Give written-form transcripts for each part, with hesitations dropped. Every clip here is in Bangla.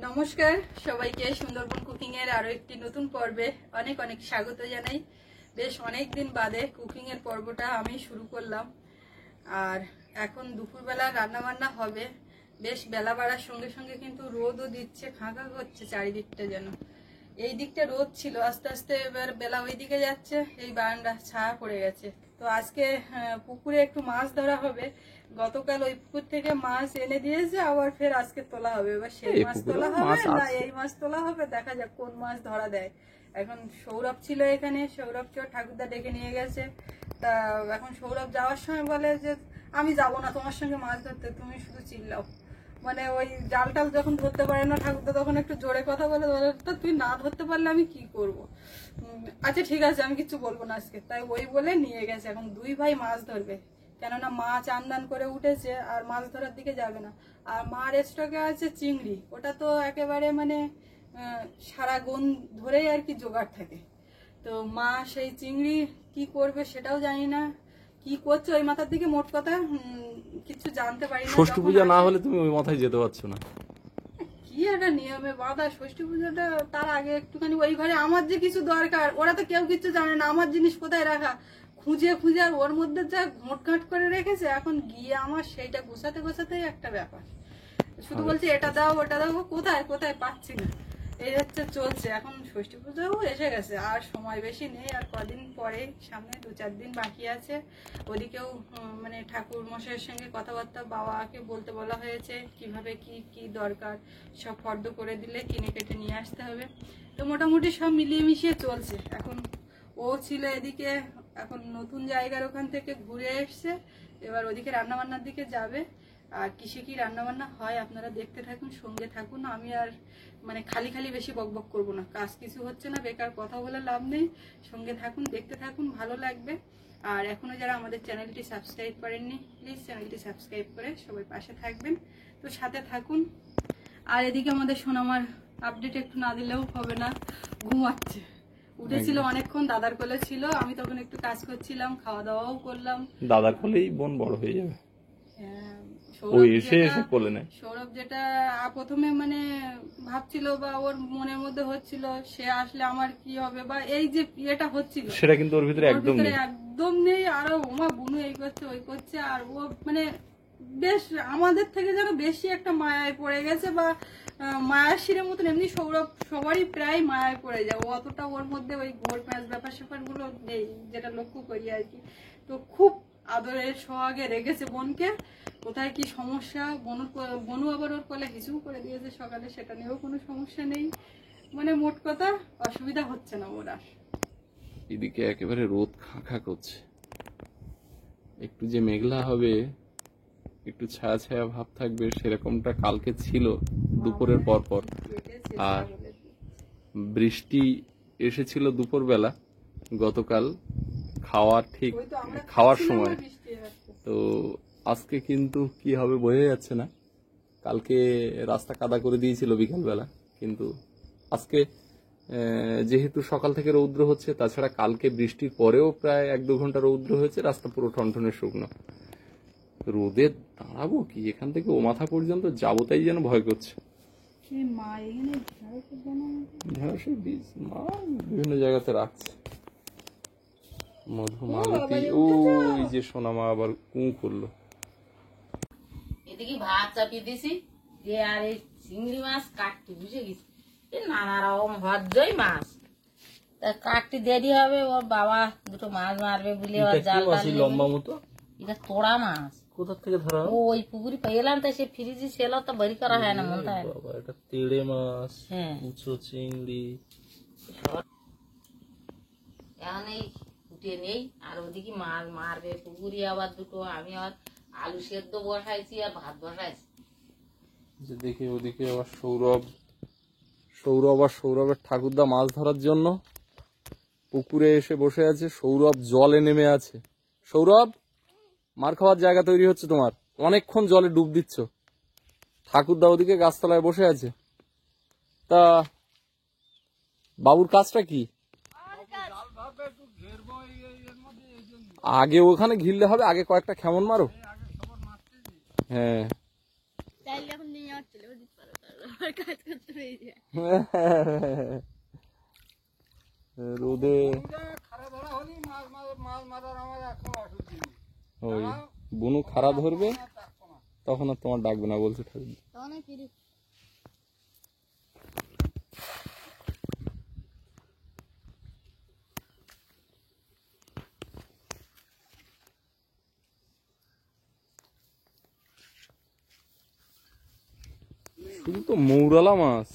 নমস্কার সবাইকে সুন্দরবন কুকিং এর আরো একটি নতুন পর্বে অনেক অনেক স্বাগত জানাই। বেশ অনেক দিন বাদে কুকিং এর পর্বটা আমি শুরু করলাম। আর এখন দুপুরবেলা রান্না বান্না হবে। বেশ বেলা বাড়ার সঙ্গে সঙ্গে কিন্তু রোদও দিচ্ছে, ফাঁকা করছে চারিদিকটা যেন। এই দিকটা রোদ ছিল, আস্তে আস্তে এবার বেলা ওই দিকে যাচ্ছে, এই বারান্দা ছায়া পড়ে গেছে। তো আজকে পুকুরে একটু মাছ ধরা হবে। গতকাল ওই পুকুর থেকে মাছ এনে দিয়েছে, আবার ফের আজকে তোলা হবে। এবার সেই মাছ তোলা হবে না এই মাছ তোলা হবে, দেখা যাক কোন মাছ ধরা দেয়। এখন সৌরভ ছিল এখানে, সৌরভকে ঠাকুরদা ডেকে নিয়ে গেছে। তা এখন সৌরভ যাওয়ার সময় বলে যে আমি যাবো না তোমার সঙ্গে মাছ ধরতে, তুমি শুধু চিল্লাও। মানে ওই জাল টাল যখন ধরতে পারে না ঠাকুরদা, তখন একটু জোরে কথা বলে, তুই না ধরতে পারলে আমি কি করব। আচ্ছা ঠিক আছে, আমি কিছু বলবো না আজকে। তাই ওই বলে নিয়ে গেছে। এখন দুই ভাই মাছ ধরবে, কেননা মা চান দান করে উঠেছে আর মাছ ধরার দিকে যাবে না। আর মার স্টকে আছে চিংড়ি, ওটা তো একেবারে মানে সারা গুণ ধরেই আর কি জোগাড় থাকে। তো মা সেই চিংড়ি কি করবে সেটাও জানি না, কি করছে ওই মাথার দিকে মোট কথা কিছু জানতে পারি না। ষষ্ঠী পূজা না হলে তুমি ওই মাথায় যেতে পারছো না, কি একটা নিয়মে বাধা। ষষ্ঠী পুজোটা তার আগে একটুখানি ওই ঘরে আমার যে কিছু দরকার, ওরা তো কেউ কিছু জানে না আমার জিনিস কোথায় রাখা, খুঁজে খুঁজে আর ওর মধ্যে যা ঘোটঘাট করে রেখেছে, এখন গিয়ে আমার সেইটা গোছাতে গোছাতেই একটা ব্যাপার। শুধু বলছি এটা দাও ওটা দাও, কোথায় কোথায় পাচ্ছি না, এই হচ্ছে চলছে। এখন ষষ্ঠী পুজোও এসে গেছে, আর সময় বেশি নেই, আর কদিন পরে সামনে 2-4 দিন বাকি আছে। ওদিকেও মানে ঠাকুর মশাইয়ের সঙ্গে কথাবার্তা বাবাকে বলতে বলা হয়েছে, কিভাবে কি কি দরকার সব ফর্দ করে দিলে কিনে কেটে নিয়ে আসতে হবে। তো মোটামুটি সব মিলিয়ে মিশিয়ে চলছে। এখন ও ছিল এদিকে, এখন নতুন জায়গার ওখান থেকে ঘুরে এসছে, এবার ওদিকে রান্নাবান্নার দিকে যাবে। আর কিসে কি রান্নাবান্না হয় আপনারা দেখতে থাকুন, সঙ্গে থাকুন। আমি আর মানে খালি খালি বেশি বকবক করব না, কাজ কিছু হচ্ছে না, বেকার কথা বলে লাভ নেই। সঙ্গে থাকুন, দেখতে থাকুন, ভালো লাগবে। আর এখনো যারা আমাদের চ্যানেলটি সাবস্ক্রাইব করেননি, প্লিজ চ্যানেলটি সাবস্ক্রাইব করে সবাই পাশে থাকবেন। তো সাথে থাকুন। আর এদিকে আমাদের সোনামার আপডেট একটু না দিলেও হবে না, ঘুমাচ্ছে। উঠেছিল অনেকক্ষণ, দাদার কোলে ছিল, আমি তখন একটু কাজ করছিলাম, খাওয়া দাওয়াও করলাম। দাদার কোলেই বোন বড় হয়ে যাবে। সৌরভ যেটা প্রথমে মানে ভাবছিল বা ওর মনের মধ্যে হচ্ছিল, সে আসলে আমার কি হবে বা এই যে ইয়েটা হচ্ছিল, সেটা কিন্তু ওর ভিতরে একদম নেই। আর ওমা বুনু এই করছে ওই করছে, আর ও মানে বেশ আমাদের থেকে যেন বেশি একটা মায়ায় পড়ে গেছে, বা মায়াশিরের মতন। এমনি সৌরভ সবারই প্রায় মায়ায় পড়ে যায়, অতটা ওর মধ্যে ওই ঘোর প্যাঁচ ব্যাপার স্যাপার গুলো নেই, যেটা লক্ষ্য করি আর কি। তো খুব আদরের সোহাগে রেখেছে বোনকে। কোথায় কি সমস্যা, বনু আবার ওর কোলে হিসু করে দিয়েছে সকালে, সেটা নিয়েও কোনো সমস্যা নেই। মানে মোট কথা অসুবিধা হচ্ছে না ওর আর। এদিকে একেবারে রোদ খাঁ করছে, একটু যে মেঘলা হবে, একটু ছায়া ছায়া ভাব থাকবে, সেরকমটা কালকে ছিল দুপুরের পর পর। আর বৃষ্টি এসেছিল দুপুর বেলা গতকাল খাওয়ার সময়। তো আজকে কিন্তু কি হবে বোঝা যাচ্ছে না। কালকে রাস্তা কাদা করে দিয়েছিল বিকালবেলা, কিন্তু আজকে যেহেতু সকাল থেকে রৌদ্র হচ্ছে, তাছাড়া কালকে বৃষ্টির পরেও প্রায় 1-2 ঘন্টা রৌদ্র হয়েছে, রাস্তা পুরো ঠনঠনে শুকনো। রোদে দাঁড়াবো কি, এখান থেকে ও মাথা পর্যন্ত যাবো তাই যেন ভয় করছে। ঢেঁড়সের বীজ মা বিভিন্ন জায়গাতে রাখছে। মধুমালতী ওই যে সোনামা আবার কুঁ করলো। এদিকে ভাত চাপিয়ে দিছি, দিয়ে আর এই চিংড়ি মাছ কাটতে বুঝে গেছি, নানা রকম হজ্জই মাছ। তা কাটতে দেরি হবে, ওর বাবা দুটো মাছ মারবে বলে জাল লম্বা মতো। এটা তোড়া মাছ কোথা থেকে ধরা? ওই পুকুরি পেলাম, তাই সে ফ্রিজে ছিল, তো বাড়ি করা হয় না মনে হয়। এটা তেড়ে মাছ, হ্যাঁ উঁচু চিংড়ি। এখন এই উঠে নেই, আর ওদিকে মাছ মারবে পুকুরি আবার দুটো। আমি আবার আলু সেদ্ধ বসাইছি আর ভাত বসাইছি। দেখি ওদিকে আবার সৌরভের ঠাকুরদা মাছ ধরার জন্য পুকুরে এসে বসে আছে। সৌরভ জলে নেমে আছে। সৌরভ, মার খাওয়ার জায়গা তৈরি হচ্ছে তোমার, অনেকক্ষণ জলে ডুব দিচ্ছ। ঠাকুরদা ওদিকে গাছতলায় বসে আছে। তা বাবুর কাজটা কি? আগে ওখানে ঘিরলে হবে, আগে কয়েকটা খেমন মারো। হ্যাঁ রোদে ওই বুনু খাড়া ধরবে তখন আর তোমার ডাকবে না বলছে থাকবে। শুধু তো মৌরালা মাছ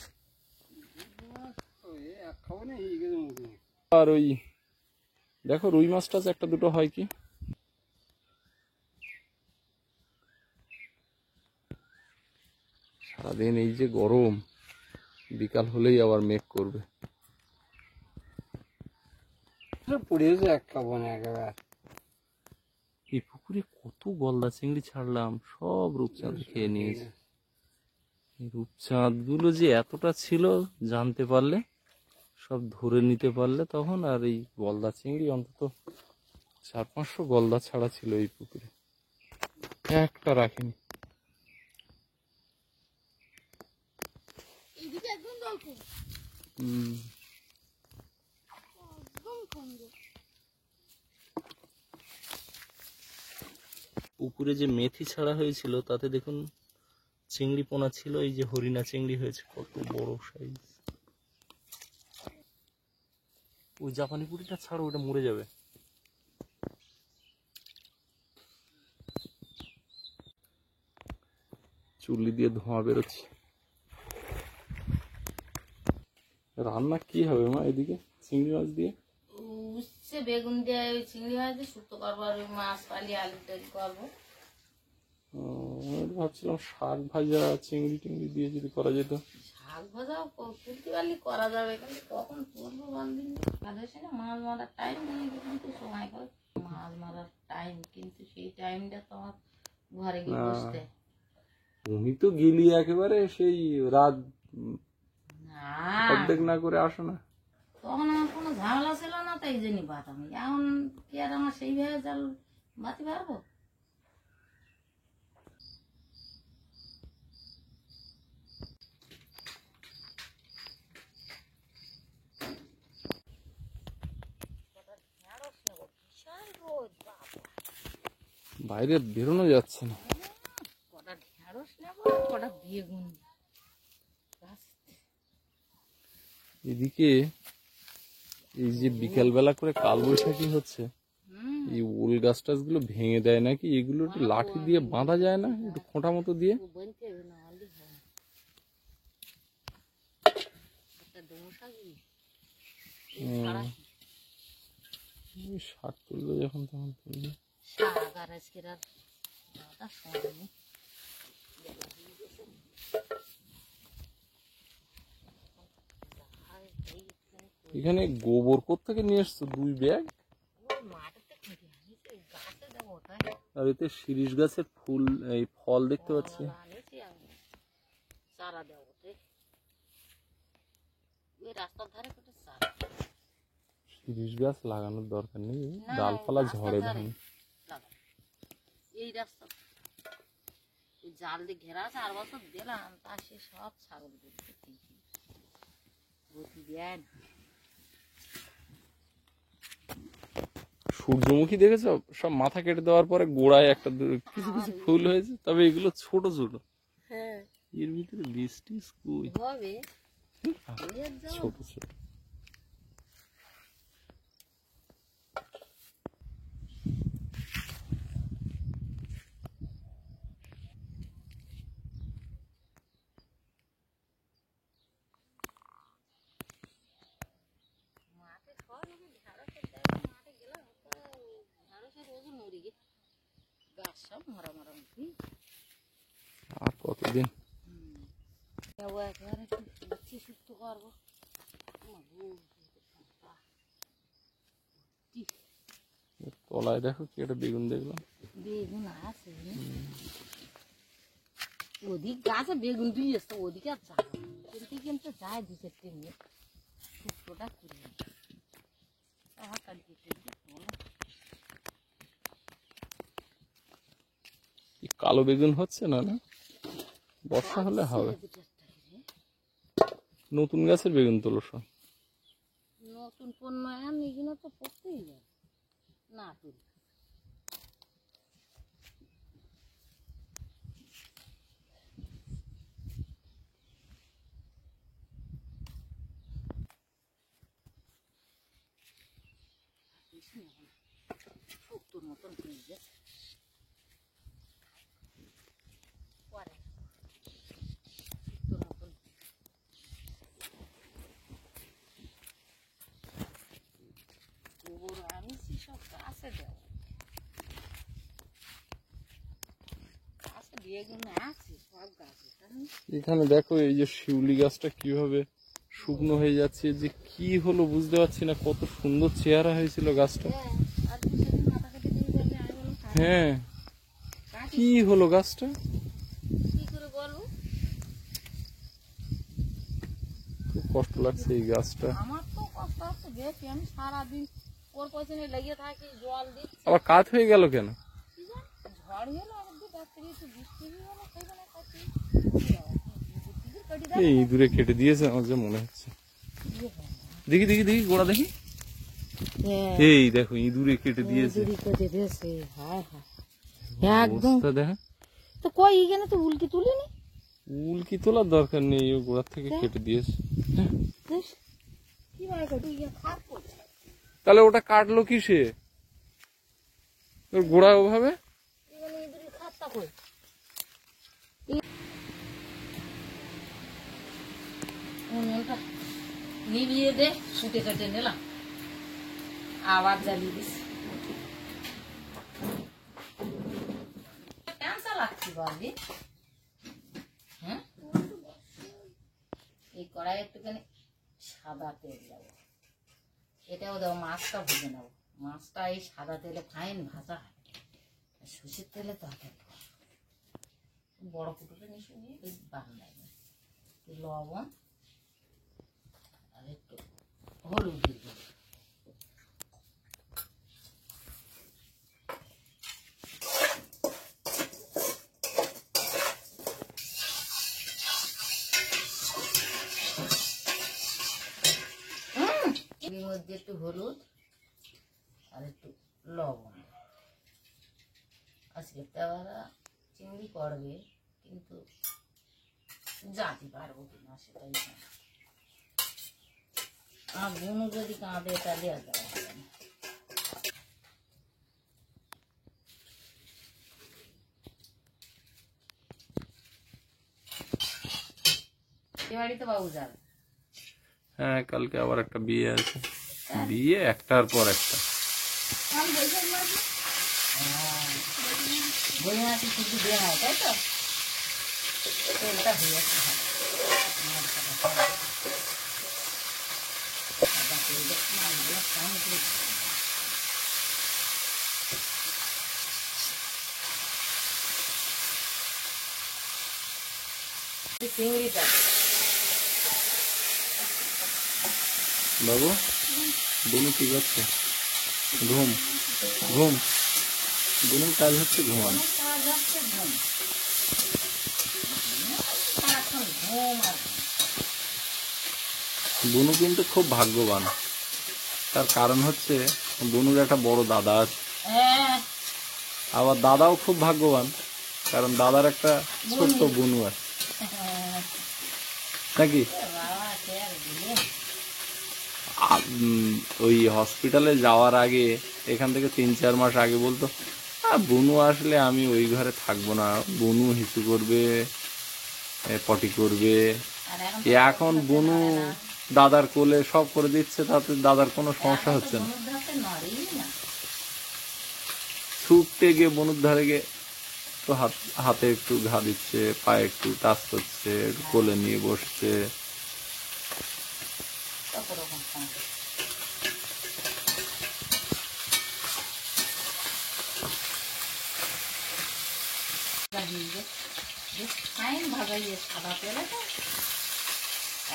আর ওই দেখো রুই মাছটা একটা দুটো হয় কি। সারাদিন এই যে গরম, বিকাল হলেই আবার মেঘ করবে। এই পুকুরে কত গলদা চিংড়ি ছাড়লাম, সব রূপচাঁদ খেয়ে নিয়েছে। এই রূপচাঁদ গুলো যে এতটা ছিল জানতে পারলে, সব ধরে নিতে পারলে তখন। আর এই গলদা চিংড়ি অন্তত 400-500 গলদা ছাড়া ছিল এই পুকুরে, একটা রাখিনি। পুকুরে যে মেথি ছাড়া হয়েছিল তাতে দেখুন চিংড়ি পোনা ছিল, এই যে হরিণা চিংড়ি হয়েছে, কত বড় সাইজ। ওই জাপানি পুরিটা ছাড়ো, ওটা মরে যাবে। চুল্লি দিয়ে ধোঁয়া বেরোচ্ছে। রান্না কি হবে মা এদিকে চিংড়ি মাছ দিয়ে? উচ্ছে বেগুন দিয়ে ওই চিংড়ি মাছ দিয়ে শুক্তো করবো, আর ওই মাছ পালি আলু টালু করবো। ভাবছিলাম শাক ভাজা চিংড়ি টিংড়ি দিয়ে যদি করা যেত। শাক ভাজাও তুলতে পারলে করা যাবে, কিন্তু কখন তুলবো বলদিন। মাছ মারার টাইম নিয়ে কিন্তু সময় করে মাছ মারার টাইম, কিন্তু সেই টাইমটা তো আমার ঘরে গিয়ে বসতে। তুমি তো গেলি একেবারে সেই রাত না অর্ধেক না করে আসো না। তখন আমার কোনো ঝামেলা ছিল না, তাই জন্য বাতাম। এখন কি আর আমার সেইভাবে জাল বাতি পারবো? বাইরে বেরোনো যাচ্ছে না। কটা ঢেঁড়স নেবো, কটা বেগুন। এদিকে এই যে বিকেল বেলা করে কালবৈশাখী হচ্ছে, এই উল গাছ টাছ গুলো ভেঙে দেয় নাকি, এগুলো একটু লাঠি দিয়ে বাঁধা যায় না, একটু খোঁটা মতো দিয়ে? শাক তুলবে যখন তখন তুলবে। এখানে গোবর কোত্থেকে নিয়ে এসছো 2 ব্যাগ? আর এতে শিরিষ গাছের ফুল, এই ফল দেখতে পাচ্ছি। শিরিষ গাছ লাগানোর দরকার নেই, ডালপালা ঝড়ে ধান। এই রাস্তা জাল দিয়ে ঘেরা আছে, 8 বছর দিলাম, তা সে সব ছাগল দেন। সূর্যমুখী দেখেছো, সব মাথা কেটে দেওয়ার পরে গোড়ায় একটা কিছু কিছু ফুল হয়েছে, তবে এগুলো ছোট ছোট। এর ভিতরে বৃষ্টি হবে ছোট ছোট। আর কতদিন তলায় দেখো কি একটা বেগুন দেখলাম। বেগুন আছে ওদিক গাছে, বেগুন দিয়েছে ওদিকে আর যায় কিন্তু, কিন্তু যায় 2-4 নিয়ে শুক্তোটা করে কালো বেগুন হচ্ছে না, না বর্ষা হলে হবে। নতুন গাছের বেগুন তোলো সব। নতুন পণ্য এখন এগুলো তো পড়তেই যায় না তুলি। শুক্তোর মতন হয়ে গেছে পরে শুক্তোর মতন গোবর আনিছি সব গাছে দেওয়া গাছে বেগুন আছে সব গাছে জানেন? এখানে দেখো এই যে শিউলি গাছটা কিভাবে শুকনো হয়ে যাচ্ছে, যে কি হলো বুঝতে পারছি না। কত সুন্দর চেহারা হয়েছিল গাছটা। হ্যাঁ, আর কিছুদিন মাথা কেটে দিয়ে বললে আমি বললাম হ্যাঁ, কাটি কি হলো গাছটা? কি করে বলবো। খুব কষ্ট লাগছে এই গাছটা। আমার তো কষ্ট হচ্ছে বেশি, আমি সারাদিন ওর পেছনে লেগে থাকি, জল দিচ্ছি। আবার কাঠ হয়ে গেল কেন? কি জানি, ঝড় গেলো একদিন রাত্রে একটু বৃষ্টি হলো সেইখানে কাটি কাটি এই ইঁদুরে কেটে দিয়েছে আমার যা মনে হচ্ছে। দেখি দেখি দেখি গোড়া দেখি। এই দেখো ইঁদুরে কেটে দিয়েছে। কেটে দিয়েছে, হায় হায় একদম। অবস্থা দেখা। তো কই এখানে তো উল্কি তুলিনি। উল্কি তোলার দরকার নেই, ও গোড়ার থেকে কেটে দিয়েছে। কিভাবে কাটি খাট করছে তাহলে ওটা কাটলো কিসে? ওর গোড়া ওভাবে। এখানে ইঁদুরের খাটটা কই? উনুনটা নিভিয়ে দে, শুটে কেটে নিলাম, আবার জ্বালিয়ে দিস। ক্যান্সার লাগছে বাবি। হ্যাঁ, এই কড়াই একটুখানি সাদা তেল দেবো, এটাও দেবো, মাছটা ভেজে নেবো। মাছটা এই সাদা তেলে ফাইন ভাজা হয়, সর্ষের তেলে তো হাতে বড় কুটুরে নিশু নিয়ে বেশ ভালো লাগবে। লবণ আর একটু হলুদ দিয়ে দেবো। এর মধ্যে একটু হলুদ আর একটু লবণ। আজকে তেওয়ারা চিংড়ি করবে, কিন্তু জাতি পারবো কিনা সেটাই জানি। আর বোনও যদি কাঁদে তাহলে আর দেওয়া হবে না। এ বাড়িতে বাবু যাবে। হ্যাঁ, কালকে আবার একটা বিয়ে আছে। বিয়ে একটার পর একটা। বই মাসি শুধু দেওয়া হয়, তাই তো? তেলটা হয়ে যাচ্ছে চিংড়িটা। বাবু বোনু কি করছে? ঘুম ঘুম। বোনের কাজ হচ্ছে ঘুমানো। কাজ হচ্ছে ঘুম, সারাক্ষণ ঘুম আর বনু কিন্তু খুব ভাগ্যবান। তার কারণ হচ্ছে বনুর একটা বড় দাদা আছে। হ্যাঁ, আবার দাদাও খুব ভাগ্যবান, কারণ দাদার একটা ছোট্ট বনু আছে নাকি। বাবা কে আর দিলেন। ওই হসপিটালে যাওয়ার আগে, এখান থেকে 3-4 মাস আগে বলতো, বনু আসলে আমি ওই ঘরে থাকবো না, বনু হিসু করবে, পটি করবে। আর এখন বনু দাদার কোলে সব করে দিচ্ছে, তাতে দাদার কোনো সমস্যা হচ্ছে না। সমুদ্রতে নড়েই না। ছুটতে গিয়ে বনুর ধারে গিয়ে তো হাতে একটু ঘা দিচ্ছে, পায়ে একটু টাচ করছে, একটু কোলে নিয়ে বসছে। কত রকম সংসার। ফাইন ভাজাইয়ে সাদা তেলে তো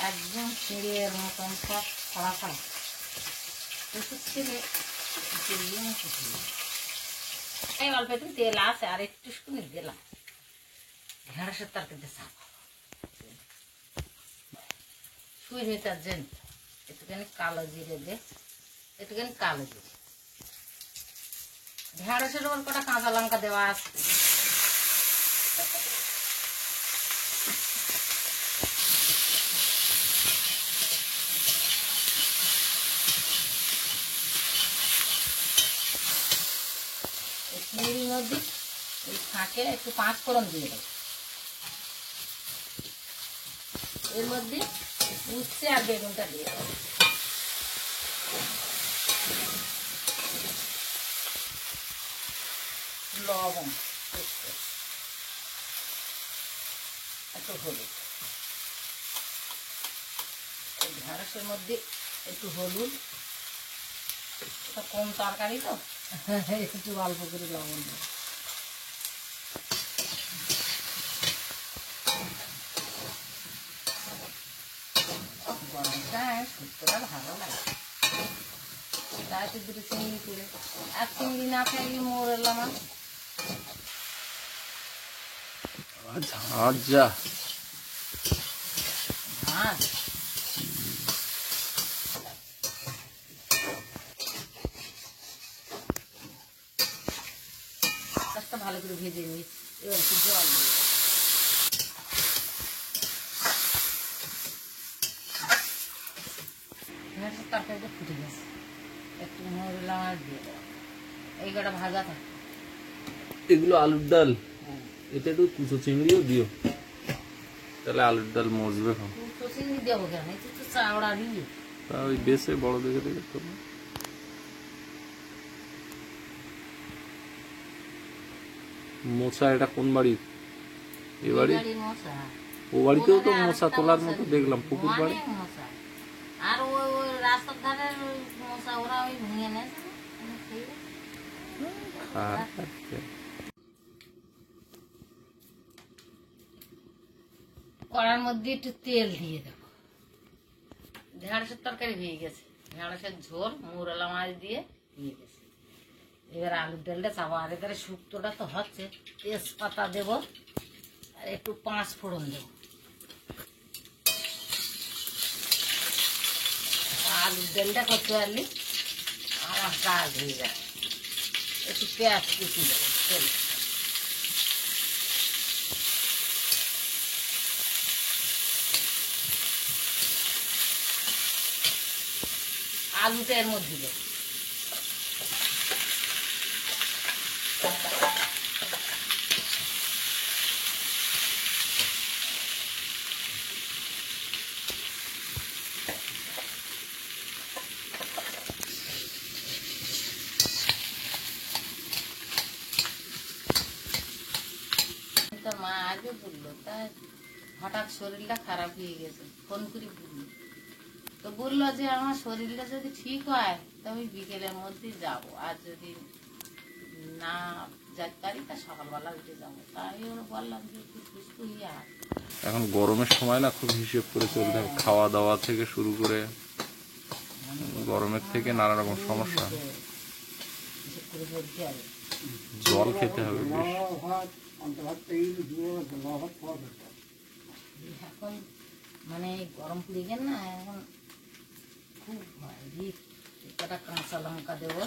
একদম ছিঁড়ের মতন সব ছড়া ছড়া প্রচুর তেলে এই অল্প একটু তেল আছে, আর একটু শুনে দিলাম ঢেঁড়সের তরকারিতে চাপ একটু ডিটারজেন্ট, একটুখানি কালো জিরে দে, একটুখানি কালো জিরে, ঢেঁড়সের ওপর কটা কাঁচা লঙ্কা দেওয়া আছে। এর মধ্যে এই ফাঁকে একটু 5 ফোড়ন দিয়ে দেবো। এর মধ্যে উচ্ছে আর বেগুনটা দিয়ে দেবো। লবণ, একটু হলুদ, ঢেঁড়সের মধ্যে একটু হলুদ, এটা কম তরকারি তো একটু অল্প করে লবণ দেবো। গরমটায় শুক্তোটা ভালো লাগে, তাতে দুটো চিংড়ি করে, আর চিংড়ি না খাইলে মোর এলাম। ঝাঁঝা ভাত মাছটা ভালো করে ভেজে নিই। এবার একটু জল দিয়ে তরকারিটা ফুটে গেছে, একটু মরলাম আর দিয়ে দেবো। এই কটা ভাজা থাকে। এগুলো আলুর ডাল, এতে একটু কুচো চিংড়িও দিও, তাহলে আলুর ডাল মজবে। কুচো চিংড়ি দেবো কেন, এই তো চাওড়া দিয়ে। তা ওই বেশে বড় দেখে দেখে তো। মোচা এটা কোন বাড়ির? এ বাড়ি? ও বাড়িতেও তো মোচা তোলার মতো দেখলাম, পুকুর বাড়ি। আর ওই রাস্তার ধারে মোচা ওরা ওই ভেঙে নেছে। কড়ার মধ্যে একটু তেল দিয়ে দেবো। ঢেঁড়সের তরকারি হয়ে গেছে, ঢেঁড়সের ঝোল মৌরলা মাছ দিয়ে হয়ে গেছে। এবার আলুর ডালটা চাপা, আর এবারে শুক্তোটা তো হচ্ছে, তেজপাতা দেবো আর একটু 5 ফোড়ন দেবো। আলুর ডালটা করতে পারলি আমার কাজ হয়ে যায়। একটু পেঁয়াজ কুচি দেবো, তেল আলুটা এর মধ্যে দেবো। তোর মা আগে বললো, তাই হঠাৎ শরীরটা খারাপ হয়ে গেছে, ফোন করে বললো। তো বললো যে আমার শরীরটা যদি ঠিক হয় তবে বিকেলের মধ্যে যাব, আর যদি না যেতে পারি তা সকালবেলা উঠে যাবো। তাই ওরা বললাম যে একটু সুস্থ হয়ে আয়। এখন গরমের সময় না খুব হিসেব করে চলতে হবে, খাওয়া দাওয়া থেকে শুরু করে গরমের থেকে নানা রকম সমস্যা। জল খেতে হবে বেশ। এখন মানে গরম পড়ে গেল না, এখন খুব কটা কাঁচা লঙ্কা দেবো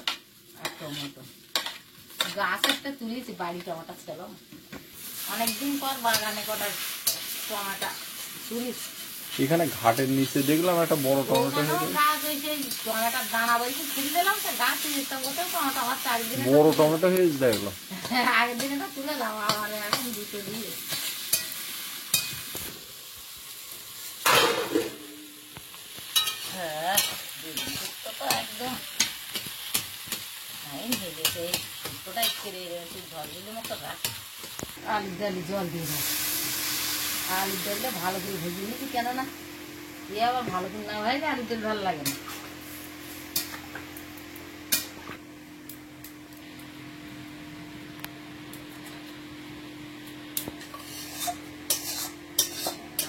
আর টমেটো। গাছ একটা তুলেছি, বাড়ি টমেটো ছিল অনেকদিন পর, বাগানে কটা টমেটো তুলেছি। এখানে ঘাটের নিচে দেখলাম একটা বড় টমেটো, গাছ ওই সেই টমেটোর দানা বলছি তুলে দিলাম, তো গাছ টমেটো আমার 4 দিনে বড় টমেটো হয়েছে দেখলাম। আগের দিনে তো তুলে দাম, আমার এখন 2 দিয়ে। হ্যাঁ তো একদম ভেজেছে, শুক্তোটাই ছেড়ে তুই জল দিলে মতো রাখ। আলুর ডালে জল দিয়ে দেবো। আলুর ডালটা ভালো করে ভেজে নিয়েছি, কেননা এ আবার ভালো করে না হয়, আলুর ডাল ভালো লাগে না।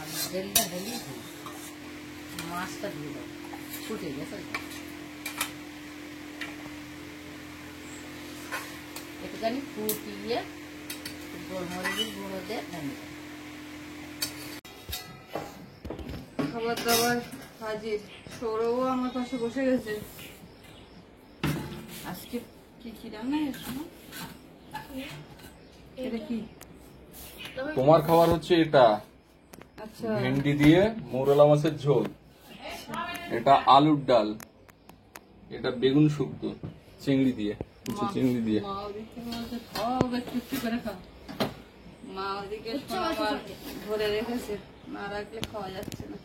আলুর ডালটা ঢেলে মাছটা দিয়ে দেবো, ফুটে গেছে। একটুখানি ফুটিয়ে গোলমরিচের গুঁড়ো দিয়ে নামিয়ে দেবো। খাবার দাবার হাজির। সৌরভও আমার পাশে বসে গেছে। আজকে কি কি রান্না হয়েছে না? এটা কি? তোমার খাবার হচ্ছে এটা আচ্ছা, ভেন্ডি দিয়ে মৌরলা মাছের ঝোল, এটা আলুর ডাল, এটা বেগুন শুক্তো চিংড়ি দিয়ে, কিছু চিংড়ি দিয়ে। মা ওদিক থেকে বলছে খাও, একটু একটু করে খাও। মা ওদিকে আমার ধরে রেখেছে, না রাখলে খাওয়া যাচ্ছে না।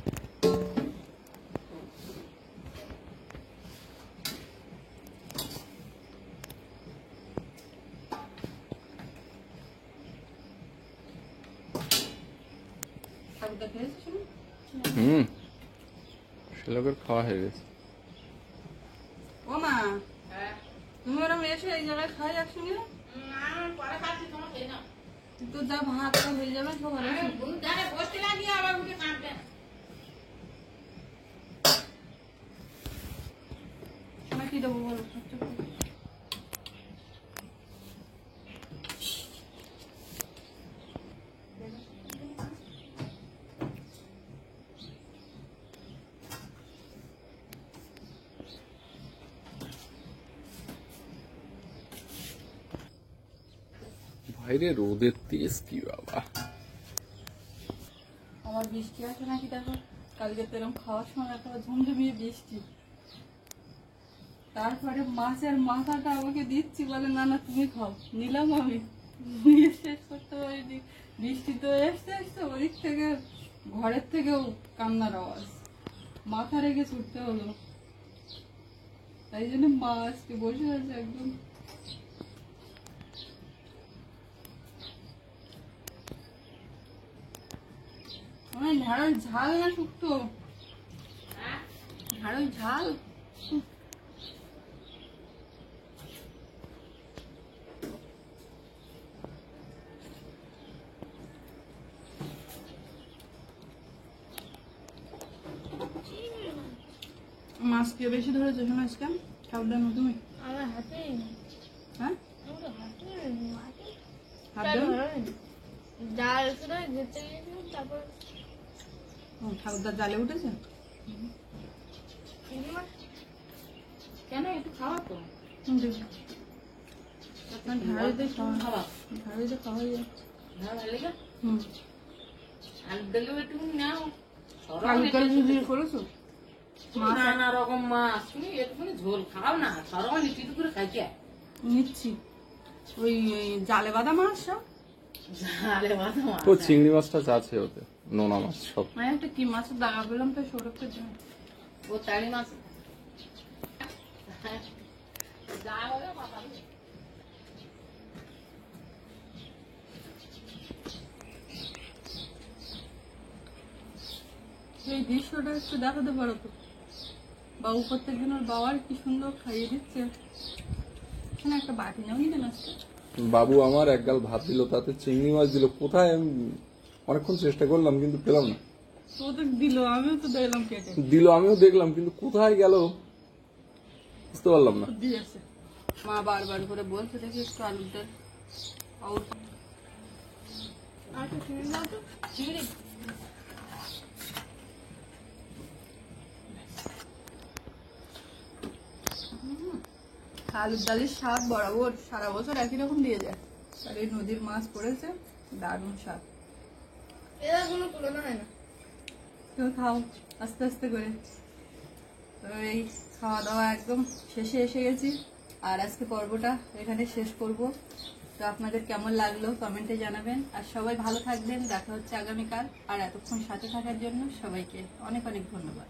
ঠাকুরদা খেয়েছিস না? লোকের খাওয়া হয়ে গেছে। ও মা, তুমি ওরম এসে এই জায়গায় খাই একসঙ্গে? তো যা ভাতটা হয়ে যাবে সবার কি দেবো বলো? বাইরে রোদের তেজ কি বাবা! আমার বৃষ্টি আছে নাকি দেখো, কালকে তো এরকম খাওয়ার সময় একটা ঝমঝমিয়ে বৃষ্টি। তারপরে মাছের মাথাটা আমাকে দিচ্ছি, বলে না না তুমি খাও। নিলাম আমি, নিয়ে শেষ করতে পারিনি। বৃষ্টি তো এসছে এসছে, ওদিক থেকে ঘরের থেকেও কান্নার আওয়াজ, মাথা রেখে ছুটতে হলো। তাই জন্য মা আজকে বসে আছে একদম। ঢাড়ল ঝাল না শুক্তো? ঢাড়ল ঝাল। মাছ কে বেশি ধরেছে শোনাস কেন? খাবার না তুমি? আমার হাতে হ্যাঁ, আমার হাতে হাত দাও। ডাল শুধু যেতে গিয়েছিলাম, তারপর ঠাকুরদার জালে উঠেছে। চিংড়ি মাছ কেন একটু খাওয়া তো, ঢাড়িতে খাওয়া ঢাড়িতে খাওয়া যায়। ভালো লেগে হুম, আলু ডালেও একটু নাও। আলু কাল দিয়ে করেছো? নানা রকম মাছ, তুমি একটুখানি ঝোল খাও না, সরমা লিটি করে খাইছে। নিচ্ছি ওই ওই জালে বাঁধা মাছ সব। ঝালে ভাত মাছ। ও চিংড়ি মাছটা আছে ওতে, নোনা মাছ সব। মানে একটা কি মাছের দাগা পেলাম, তো সৌরভকে জন্য। ও তাড়ি মাছ। যা হবে বাবা। এই দৃশ্যটা একটু দেখাতে পারো তো? বাবু প্রত্যেকদিন ওর বাবার কি সুন্দর খাইয়ে দিচ্ছে। এখানে একটা বাটি নাও নিতে আসছে। বাবু আমার এক গাল ভাত দিল, তাতে চিংড়ি মাছ দিল। কোথায় আমি অনেকক্ষণ চেষ্টা করলাম কিন্তু পেলাম না। তো তো দিল, আমিও তো দেখলাম কেটে দিল, আমিও দেখলাম, কিন্তু কোথায় গেল বুঝতে পারলাম না। দিয়েছে। মা বারবার করে বলছে দেখি একটু আলুর ডাল আর আর তো চিংড়ি মাছ তো চিংড়ি আলুর ডালের স্বাদ বরাবর সারা বছর একই রকম দিয়ে যায়। আর এই নদীর মাছ পড়েছে, দারুণ স্বাদ। এরা কোনো তুলনা হয় না। তুমি খাও আস্তে আস্তে করে। তো এই খাওয়া দাওয়া একদম শেষে এসে গেছি, আর আজকে পর্বটা এখানে শেষ করব। তো আপনাদের কেমন লাগলো কমেন্টে জানাবেন, আর সবাই ভালো থাকবেন। দেখা হচ্ছে আগামীকাল। আর এতক্ষণ সাথে থাকার জন্য সবাইকে অনেক অনেক ধন্যবাদ।